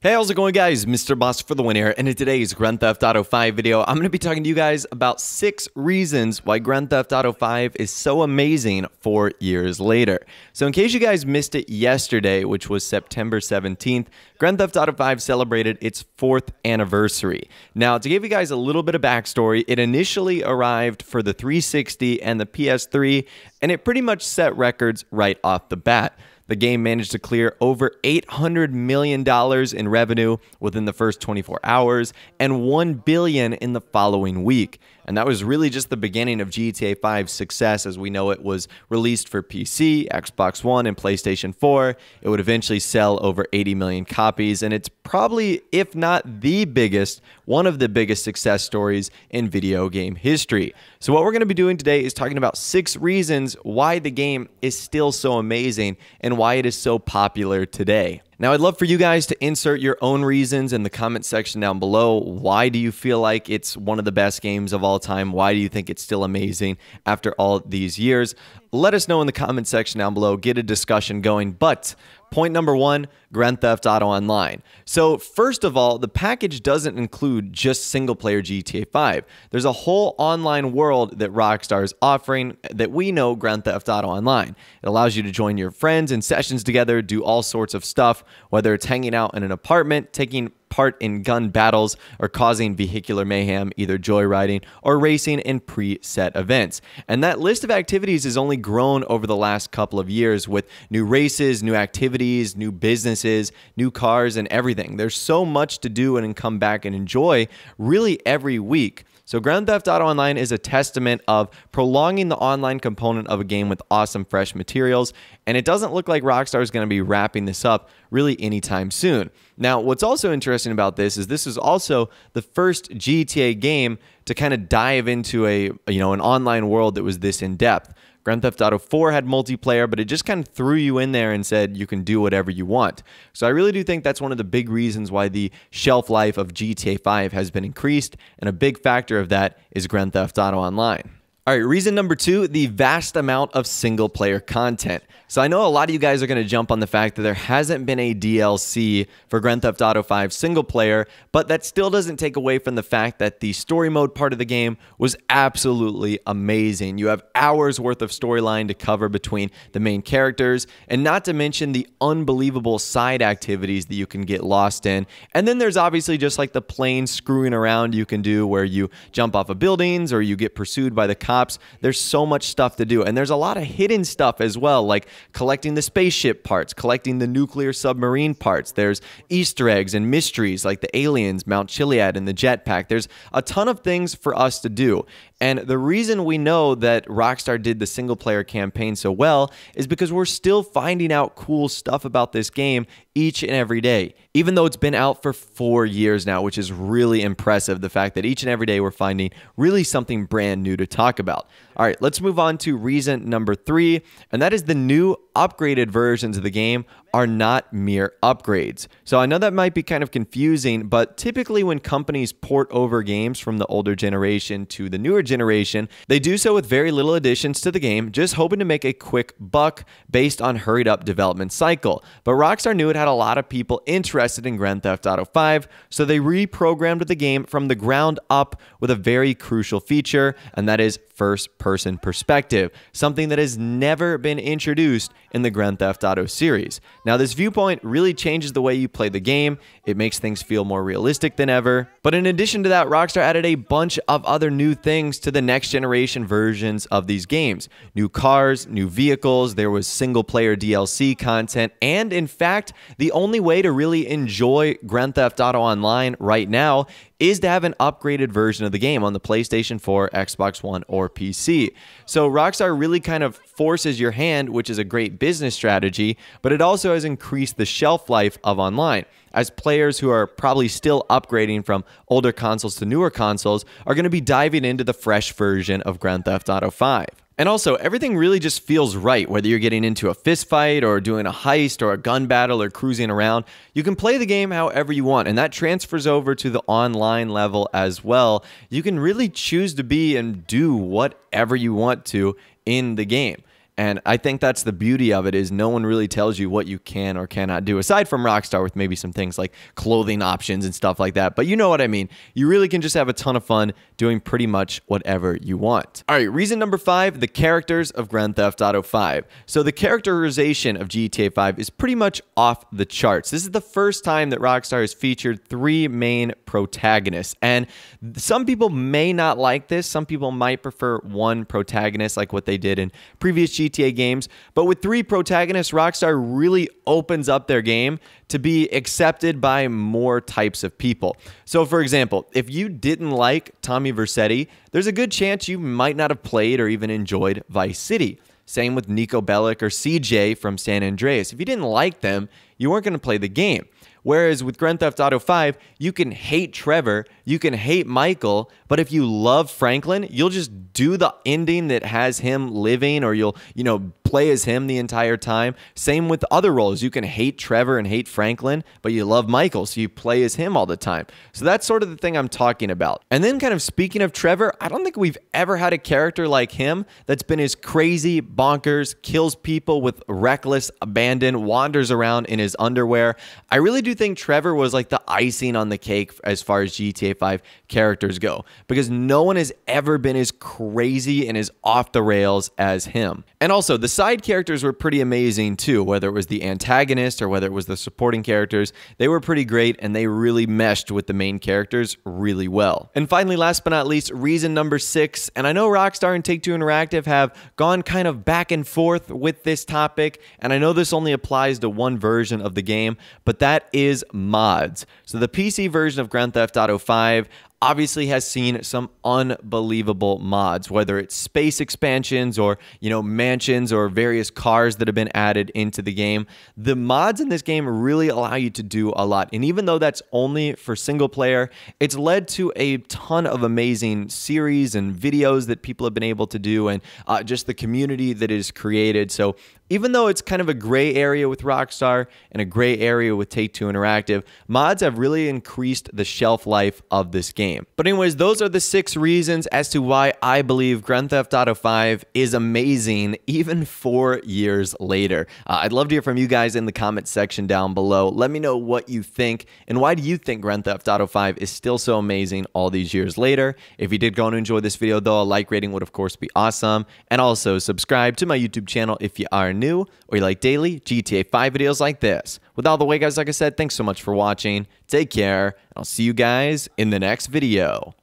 Hey, how's it going, guys? Mr. Boss for the win here, and in today's Grand Theft Auto 5 video, I'm going to be talking to you guys about 6 reasons why Grand Theft Auto 5 is so amazing 4 years later. So in case you guys missed it yesterday, which was September 17th, Grand Theft Auto 5 celebrated its 4th anniversary. Now, to give you guys a little bit of backstory, it initially arrived for the 360 and the PS3, and it pretty much set records right off the bat. The game managed to clear over $800 million in revenue within the first 24 hours and $1 billion in the following week. And that was really just the beginning of GTA 5's success. As we know, it was released for PC, Xbox One, and PlayStation 4. It would eventually sell over 80 million copies, and it's probably, if not the biggest, one of the biggest success stories in video game history. So what we're going to be doing today is talking about 6 reasons why the game is still so amazing and why it is so popular today. Now, I'd love for you guys to insert your own reasons in the comment section down below. Why do you feel like it's one of the best games of all time? Why do you think it's still amazing after all these years? Let us know in the comment section down below. Get a discussion going. But point number 1, Grand Theft Auto Online. So first of all, the package doesn't include just single-player GTA 5. There's a whole online world that Rockstar is offering that we know Grand Theft Auto Online. It allows you to join your friends in sessions together, do all sorts of stuff, whether it's hanging out in an apartment, taking part in gun battles, or causing vehicular mayhem, either joyriding or racing in preset events. And that list of activities has only grown over the last couple of years with new races, new activities, new businesses, new cars, and everything. There's so much to do and come back and enjoy really every week. So Grand Theft Auto Online is a testament of prolonging the online component of a game with awesome fresh materials, and it doesn't look like Rockstar is going to be wrapping this up really anytime soon. Now, what's also interesting about this is also the first GTA game to kind of dive into an online world that was this in-depth. Grand Theft Auto 4 had multiplayer, but it just kind of threw you in there and said you can do whatever you want. So I really do think that's one of the big reasons why the shelf life of GTA 5 has been increased, and a big factor of that is Grand Theft Auto Online. All right, reason number 2, the vast amount of single-player content. So I know a lot of you guys are going to jump on the fact that there hasn't been a DLC for Grand Theft Auto 5 single-player, but that still doesn't take away from the fact that the story mode part of the game was absolutely amazing. You have hours worth of storyline to cover between the main characters, and not to mention the unbelievable side activities that you can get lost in. And then there's obviously just like the plain screwing around you can do where you jump off of buildings or you get pursued by the cops. There's so much stuff to do, and there's a lot of hidden stuff as well, like collecting the spaceship parts, collecting the nuclear submarine parts. There's Easter eggs and mysteries like the aliens, Mount Chiliad, and the jetpack. There's a ton of things for us to do. And the reason we know that Rockstar did the single-player campaign so well is because we're still finding out cool stuff about this game each and every day, even though it's been out for 4 years now, which is really impressive, the fact that each and every day we're finding really something brand new to talk about. All right, let's move on to reason number 3, and that is the new upgraded versions of the game are not mere upgrades. So I know that might be kind of confusing, but typically when companies port over games from the older generation to the newer generation, they do so with very little additions to the game, just hoping to make a quick buck based on hurried up development cycle. But Rockstar knew it had a lot of people interested in Grand Theft Auto 5, so they reprogrammed the game from the ground up with a very crucial feature, and that is first-person perspective, something that has never been introduced in the Grand Theft Auto series. Now, this viewpoint really changes the way you play the game. It makes things feel more realistic than ever. But in addition to that, Rockstar added a bunch of other new things to the next generation versions of these games. New cars, new vehicles, there was single-player DLC content, and in fact, the only way to really enjoy Grand Theft Auto Online right now is to have an upgraded version of the game on the PlayStation 4, Xbox One, or PC. So Rockstar really kind of forces your hand, which is a great business strategy, but it also has increased the shelf life of online, as players who are probably still upgrading from older consoles to newer consoles are going to be diving into the fresh version of Grand Theft Auto 5. And also, everything really just feels right, whether you're getting into a fist fight or doing a heist or a gun battle or cruising around. You can play the game however you want, and that transfers over to the online level as well. You can really choose to be and do whatever you want to in the game. And I think that's the beauty of it, is no one really tells you what you can or cannot do, aside from Rockstar with maybe some things like clothing options and stuff like that. But you know what I mean. You really can just have a ton of fun doing pretty much whatever you want. All right, reason number 5, the characters of Grand Theft Auto 5. So the characterization of GTA 5 is pretty much off the charts. This is the first time that Rockstar has featured 3 main protagonists. And some people may not like this. Some people might prefer one protagonist like what they did in previous GTA games. But with 3 protagonists, Rockstar really opens up their game to be accepted by more types of people. So for example, if you didn't like Tommy Vercetti, there's a good chance you might not have played or even enjoyed Vice City. Same with Nico Bellic or CJ from San Andreas. If you didn't like them, you weren't going to play the game. Whereas with Grand Theft Auto 5, you can hate Trevor, you can hate Michael, but if you love Franklin, you'll just do the ending that has him living, or you'll, play as him the entire time. Same with other roles. You can hate Trevor and hate Franklin, but you love Michael, so you play as him all the time. So that's sort of the thing I'm talking about. And then kind of speaking of Trevor, I don't think we've ever had a character like him that's been as crazy, bonkers, kills people with reckless abandon, wanders around in his underwear. I really do think Trevor was like the icing on the cake as far as GTA 5 characters go, because no one has ever been as crazy and as off the rails as him. And also, the side characters were pretty amazing too, whether it was the antagonist or whether it was the supporting characters. They were pretty great, and they really meshed with the main characters really well. And finally, last but not least, reason number 6, and I know Rockstar and Take-Two Interactive have gone kind of back and forth with this topic, and I know this only applies to one version of the game, but that is mods. So the PC version of Grand Theft Auto 5 obviously has seen some unbelievable mods, whether it's space expansions or, mansions or various cars that have been added into the game. The mods in this game really allow you to do a lot. And even though that's only for single player, it's led to a ton of amazing series and videos that people have been able to do, and just the community that is created. So even though it's kind of a gray area with Rockstar and a gray area with Take-Two Interactive, mods have really increased the shelf life of this game. But anyways, those are the 6 reasons as to why I believe Grand Theft Auto 5 is amazing even 4 years later. I'd love to hear from you guys in the comment section down below. Let me know what you think, and why do you think Grand Theft Auto 5 is still so amazing all these years later. If you did go and enjoy this video though, a like rating would of course be awesome. And also subscribe to my YouTube channel if you are new or you like daily GTA 5 videos like this. With all the way, guys, like I said, thanks so much for watching. Take care, and I'll see you guys in the next video.